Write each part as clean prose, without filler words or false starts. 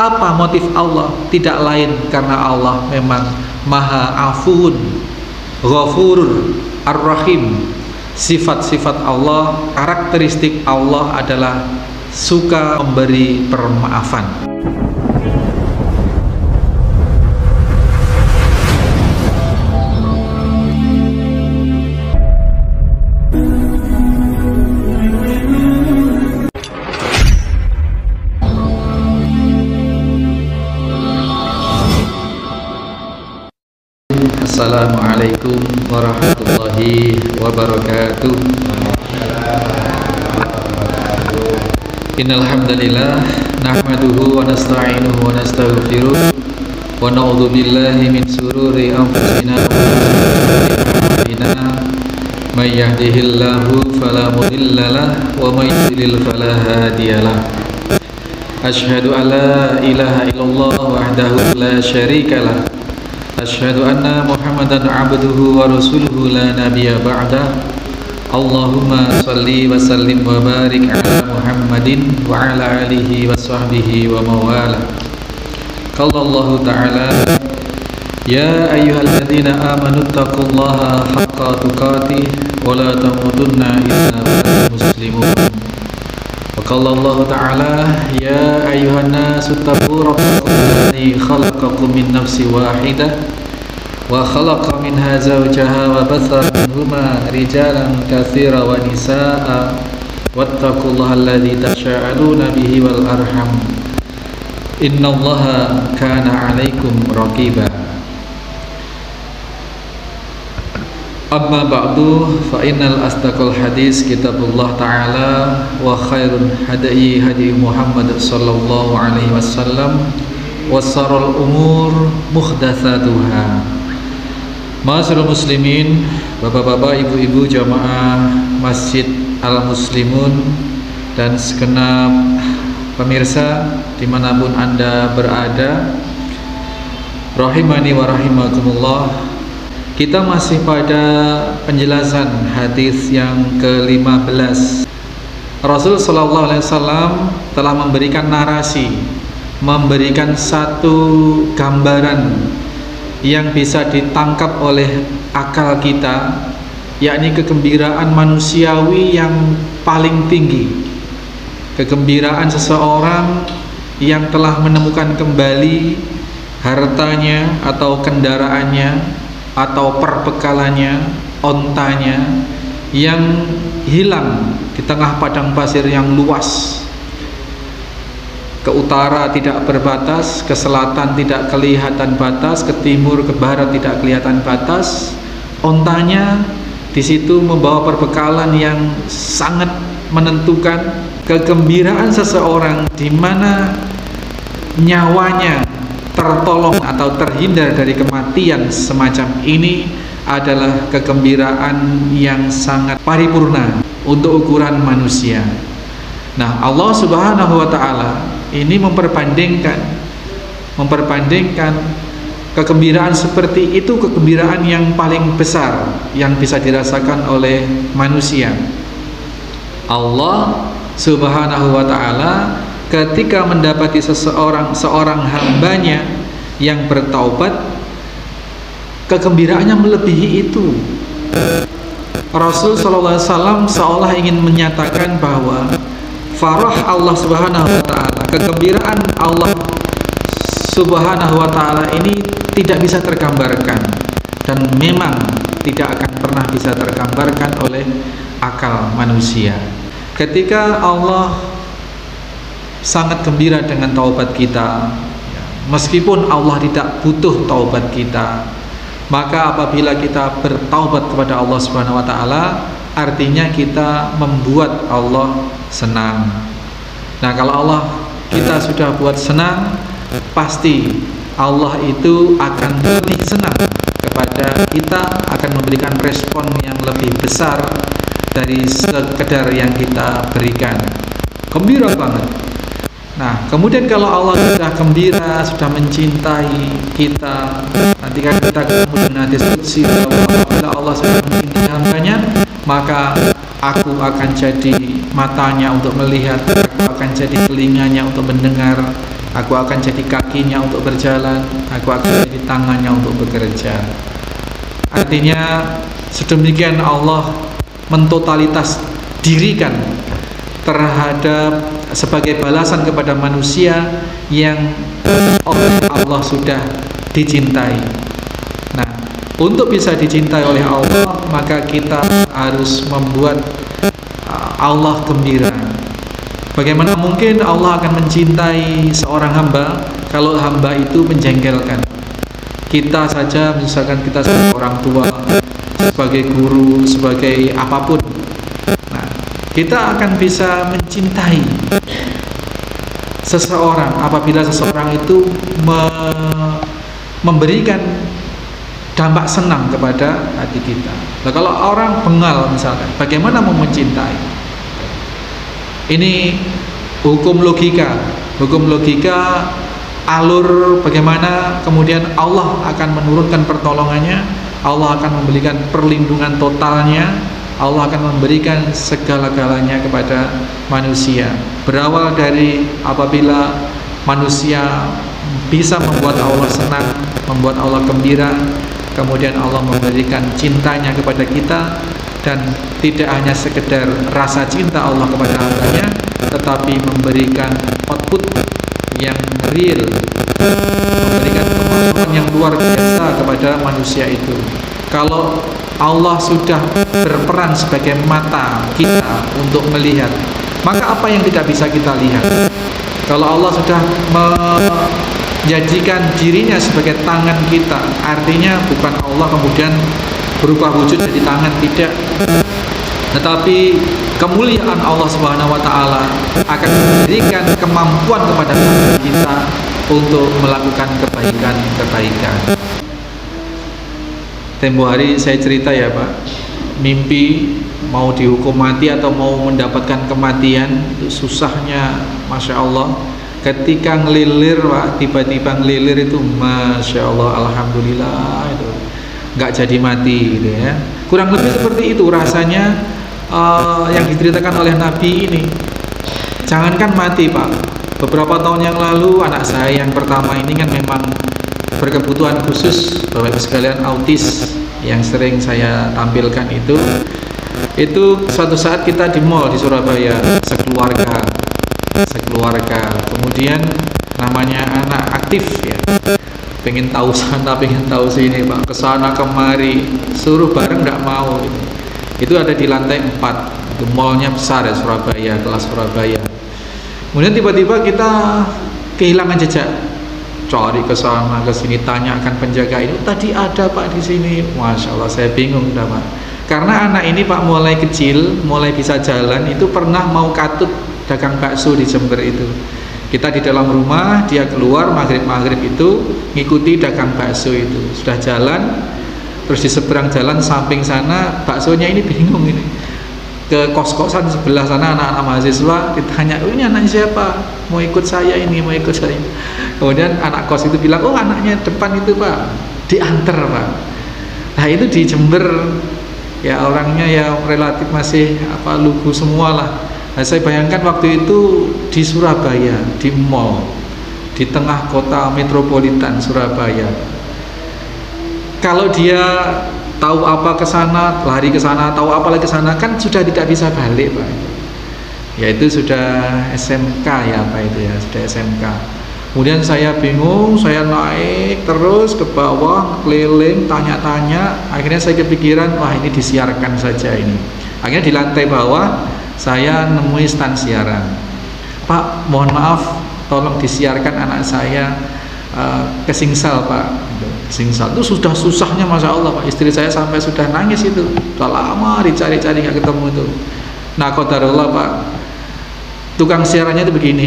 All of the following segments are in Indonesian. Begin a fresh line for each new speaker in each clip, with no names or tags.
Apa motif Allah? Tidak lain karena Allah memang Maha Afuun, Ghafurur, Ar-Rahim. Sifat-sifat Allah, karakteristik Allah adalah suka memberi permaafan. Assalamualaikum warahmatullahi wabarakatuh. Innal hamdalillah nahmaduhu wa nasta'inuhu wa nastaghfiruh wa na'udzu billahi min shururi anfusina wa min sayyiati a'malina may yahdihillahu fala mudilla lahu wa may yudlil fala hadiyalah. Asyhadu an la ilaha illallah wahdahu la syarikalah. Asyhadu anna Muhammadan abduhu wa rasuluhu la nabiyya ba'da. Allahumma salli wa sallim wa barik ala Muhammadin wa ala alihi wa sahbihi wa mawala. Qala Allah ta'ala, ya ayyuhalladzina amanu taqullaha haqqa tuqatih wa la tamutunna illa wa antum muslimun. Wa qala Allah ta'ala, ya ayyuhan nasu taqu rabbakum alladzi khalaqakum min nafsin wahidah wa khalaqa minha zawjaha wa batha minhuma rijalan katsiran wa nisaa'a wattaqullaha alladzi tasaaluna bihi wal arham innallaha kana 'alaikum raqiba. Amma ba'du, fa innal asdaqal hadis kitabullah ta'ala wa khairun hadayi hadi Muhammad sallallahu alaihi wasallam wa syarrul umur muhdatsatuha. Ma'asyiral muslimin, bapak-bapak, ibu-ibu jamaah Masjid Al-Muslimun dan segenap pemirsa dimanapun Anda berada, rahimani wa rahimakumullah. Kita masih pada penjelasan hadis yang ke-15. Rasul sallallahu alaihi wasallam telah memberikan narasi, memberikan satu gambaran yang bisa ditangkap oleh akal kita, yakni kegembiraan manusiawi yang paling tinggi. Kegembiraan seseorang yang telah menemukan kembali hartanya atau kendaraannya atau perbekalannya, ontanya yang hilang di tengah padang pasir yang luas. Ke utara tidak berbatas, ke selatan tidak kelihatan batas, ke timur, ke barat tidak kelihatan batas. Ontanya di situ membawa perbekalan yang sangat menentukan. Kegembiraan seseorang di mana nyawanya tertolong atau terhindar dari kematian semacam ini adalah kegembiraan yang sangat paripurna untuk ukuran manusia. Nah, Allah Subhanahu wa ta'ala ini memperbandingkan kegembiraan seperti itu, kegembiraan yang paling besar yang bisa dirasakan oleh manusia. Allah Subhanahu wa ta'ala ketika mendapati seorang hambanya yang bertaubat, kegembiraannya melebihi itu. Rasul sallallahu alaihi wasallam seolah ingin menyatakan bahwa farah Allah Subhanahu wa ta'ala, kegembiraan Allah Subhanahu wa ta'ala ini tidak bisa tergambarkan dan memang tidak akan pernah bisa tergambarkan oleh akal manusia. Ketika Allah sangat gembira dengan taubat kita, meskipun Allah tidak butuh taubat kita, maka apabila kita bertaubat kepada Allah Subhanahu wa ta'ala, artinya kita membuat Allah senang. Nah, kalau Allah kita sudah buat senang, pasti Allah itu akan lebih senang kepada kita, akan memberikan respon yang lebih besar dari sekedar yang kita berikan. Gembira banget. Nah, kemudian kalau Allah sudah gembira, sudah mencintai kita, nanti kan kita ketemu dengan hadis qudsi bahwa apabila Allah sudah mencintai hambanya, maka aku akan jadi matanya untuk melihat, aku akan jadi telinganya untuk mendengar, aku akan jadi kakinya untuk berjalan, aku akan jadi tangannya untuk bekerja. Artinya sedemikian Allah mentotalitas dirikan terhadap sebagai balasan kepada manusia yang oleh Allah sudah dicintai. Nah, untuk bisa dicintai oleh Allah, maka kita harus membuat Allah gembira. Bagaimana mungkin Allah akan mencintai seorang hamba kalau hamba itu menjengkelkan? Kita saja, misalkan kita sebagai orang tua, sebagai guru, sebagai apapun, nah, kita akan bisa mencintai seseorang apabila seseorang itu memberikan dampak senang kepada hati kita. Nah, kalau orang bengal misalkan, bagaimana mau mencintai? Ini hukum logika alur bagaimana kemudian Allah akan menurunkan pertolongannya, Allah akan memberikan perlindungan totalnya, Allah akan memberikan segala-galanya kepada manusia. Berawal dari apabila manusia bisa membuat Allah senang, membuat Allah gembira, kemudian Allah memberikan cintanya kepada kita. Dan tidak hanya sekedar rasa cinta Allah kepada hambanya, tetapi memberikan output yang real, memberikan kemampuan yang luar biasa kepada manusia itu. Kalau Allah sudah berperan sebagai mata kita untuk melihat, maka apa yang tidak bisa kita lihat? Kalau Allah sudah menjadikan dirinya sebagai tangan kita, artinya bukan Allah kemudian berubah wujud jadi tangan, tidak, tetapi kemuliaan Allah Subhanahu wa taala akan memberikan kemampuan kepada kita untuk melakukan kebaikan. Tempo hari saya cerita ya Pak, mimpi mau dihukum mati atau mau mendapatkan kematian itu susahnya, Masya Allah. Ketika ngelilir Pak, tiba-tiba ngelilir itu Masya Allah, Alhamdulillah, itu nggak jadi mati gitu ya. Kurang lebih seperti itu rasanya yang diceritakan oleh Nabi ini. Jangankan mati Pak, beberapa tahun yang lalu anak saya yang pertama ini kan memang berkebutuhan khusus, Bapak Ibu sekalian, autis, yang sering saya tampilkan itu suatu saat kita di mall di Surabaya sekeluarga, kemudian namanya anak aktif ya, pengen tahu sana, pengen tahu sini Pak, kesana kemari, suruh bareng nggak mau. Itu ada di lantai 4, itu mallnya besar ya, Surabaya, kelas Surabaya. Kemudian tiba-tiba kita kehilangan jejak, cari ke sana ke sini, tanyakan penjaga ini, tadi ada Pak di sini. Masya Allah, saya bingung udah Pak, karena anak ini Pak mulai kecil, mulai bisa jalan itu pernah mau katut dagang bakso di Jember itu. Kita di dalam rumah, dia keluar maghrib itu ngikuti dagang bakso itu. Sudah jalan, terus di seberang jalan samping sana baksonya ini bingung ini. Ke kos-kosan sebelah sana anak-anak mahasiswa ditanya, oh ini anak siapa? Mau ikut saya ini, mau ikut saya. Kemudian anak kos itu bilang, oh anaknya depan itu Pak, diantar Pak. Nah itu di Jember ya, orangnya ya relatif masih lugu semua lah. Nah, saya bayangkan waktu itu di Surabaya, di mall, di tengah kota metropolitan Surabaya. Kalau dia tahu apa ke sana, lari ke sana, tahu apa lagi ke sana, kan sudah tidak bisa balik Pak. Ya itu sudah SMK ya Pak, itu ya sudah SMK. Kemudian saya bingung, saya naik terus ke bawah, keliling, tanya-tanya. Akhirnya saya kepikiran, wah ini disiarkan saja ini. Akhirnya di lantai bawah saya nemui stan siaran. Pak, mohon maaf, tolong disiarkan anak saya ke Singsal Pak. Singsal itu sudah susahnya Masya Allah Pak, istri saya sampai sudah nangis itu, sudah lama dicari-cari nggak ketemu itu. Nah qadarullah Pak, tukang siarannya itu begini,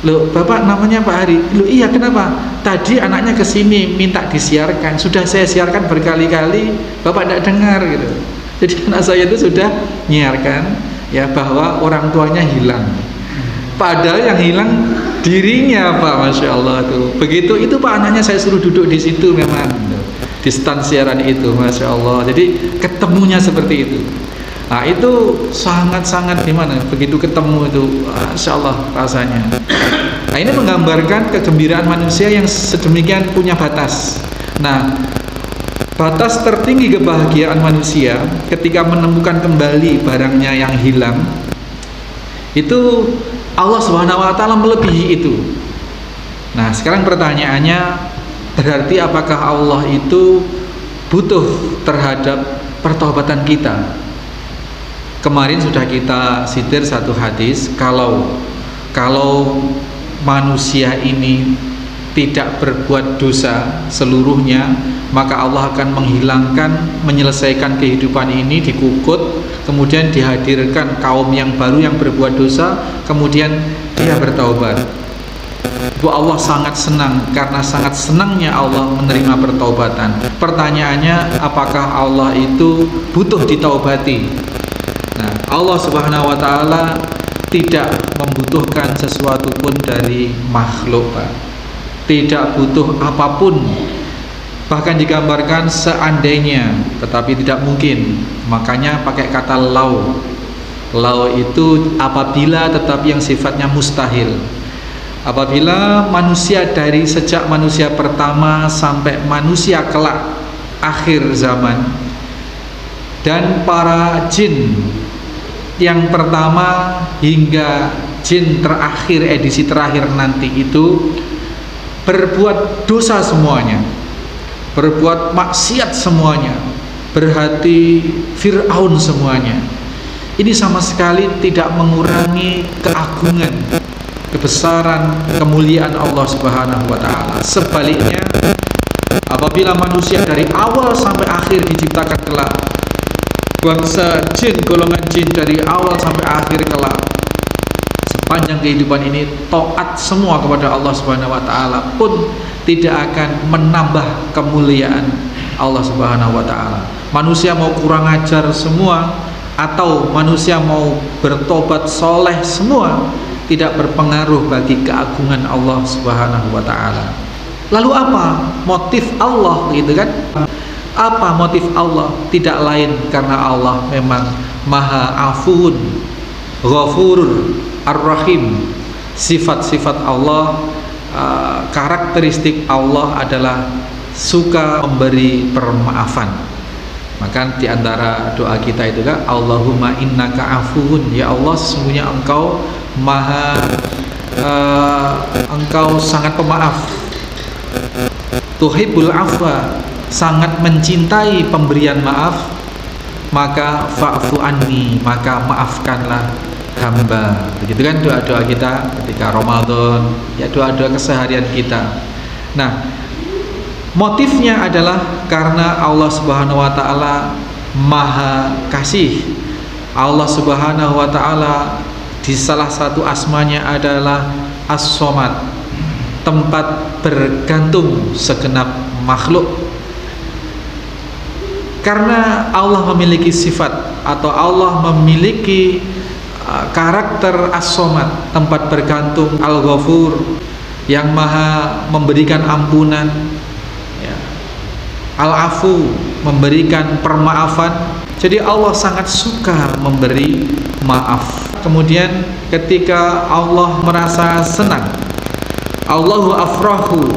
loh Bapak namanya Pak Hari, loh iya kenapa? Tadi anaknya kesini minta disiarkan, sudah saya siarkan berkali-kali, Bapak tidak dengar gitu. Jadi anak saya itu sudah nyiarkan ya bahwa orang tuanya hilang, padahal yang hilang dirinya Pak. Masya Allah tuh. Begitu itu Pak, anaknya saya suruh duduk di situ memang di stand siaran itu, Masya Allah. Jadi ketemunya seperti itu. Nah itu sangat-sangat gimana begitu ketemu itu, Masya Allah rasanya. Nah Nah, ini menggambarkan kegembiraan manusia yang sedemikian punya batas. Nah, batas tertinggi kebahagiaan manusia ketika menemukan kembali barangnya yang hilang, itu Allah Subhanahu wa taala melebihi itu. Nah, sekarang pertanyaannya, berarti apakah Allah itu butuh terhadap pertobatan kita? Kemarin sudah kita sitir satu hadis, kalau manusia ini tidak berbuat dosa seluruhnya, maka Allah akan menyelesaikan kehidupan ini, dikukut, kemudian dihadirkan kaum yang baru yang berbuat dosa, kemudian dia bertaubat. Bu, Allah sangat senang, karena sangat senangnya Allah menerima pertaubatan. Pertanyaannya, apakah Allah itu butuh ditaubati? Nah, Allah Subhanahu wa taala tidak membutuhkan sesuatu pun dari makhluk, Pak. Tidak butuh apapun. Bahkan digambarkan seandainya, tetapi tidak mungkin. Makanya pakai kata lau. Lau itu apabila, tetapi yang sifatnya mustahil. Apabila manusia dari sejak manusia pertama sampai manusia kelak akhir zaman, dan para jin yang pertama hingga jin terakhir, edisi terakhir nanti itu berbuat dosa semuanya, berbuat maksiat semuanya, berhati Fir'aun semuanya, ini sama sekali tidak mengurangi keagungan, kebesaran, kemuliaan Allah Subhanahu wa taala. Sebaliknya, apabila manusia dari awal sampai akhir diciptakan kelak, bangsa jin, golongan jin dari awal sampai akhir kelak, sepanjang kehidupan ini taat semua kepada Allah Subhanahu wa taala, pun tidak akan menambah kemuliaan Allah Subhanahu wa taala. Manusia mau kurang ajar semua atau manusia mau bertobat soleh semua, tidak berpengaruh bagi keagungan Allah Subhanahu wa taala. Lalu apa motif Allah, gitu kan? Apa motif Allah? Tidak lain karena Allah memang Maha Afuun, Ghafur, Ar-Rahim. Sifat-sifat Allah, karakteristik Allah adalah suka memberi permaafan. Maka diantara doa kita itu kan, Allahumma innaka afuun, ya Allah sesungguhnya Engkau Engkau sangat pemaaf. Tuhibbul afwa, sangat mencintai pemberian maaf, maka fa'fu anni, maka maafkanlah hamba. Begitu kan doa-doa kita ketika Ramadan, ya doa-doa keseharian kita. Nah, motifnya adalah karena Allah Subhanahu wa taala Maha Kasih. Allah Subhanahu wa taala di salah satu asmanya adalah As-Somad, tempat bergantung segenap makhluk. Karena Allah memiliki sifat atau Allah memiliki karakter As-Somad, tempat bergantung, Al-Ghafur, yang maha memberikan ampunan, ya, Al-Afu, memberikan permaafan. Jadi Allah sangat suka memberi maaf. Kemudian ketika Allah merasa senang, Allahu afrahu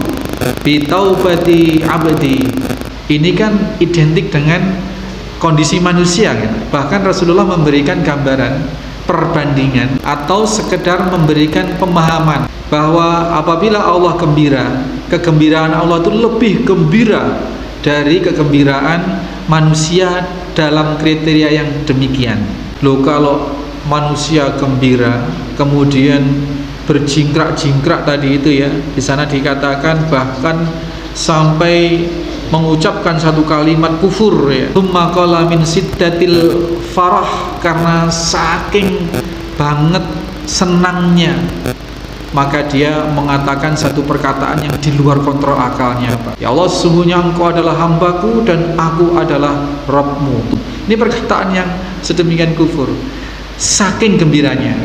bi taubati abdi, ini kan identik dengan kondisi manusia kan? Bahkan Rasulullah memberikan gambaran, perbandingan, atau sekedar memberikan pemahaman bahwa apabila Allah gembira, kegembiraan Allah itu lebih gembira dari kegembiraan manusia dalam kriteria yang demikian. Loh, kalau manusia gembira kemudian berjingkrak-jingkrak tadi itu ya, di sana dikatakan bahkan sampai mengucapkan satu kalimat kufur ya, tsumma qala min siddatil farah, karena saking banget senangnya maka dia mengatakan satu perkataan yang di luar kontrol akalnya, Pak. Ya Allah, sesungguhnya Engkau adalah hambaku dan aku adalah Rabbmu. Ini perkataan yang sedemikian kufur, saking gembiranya.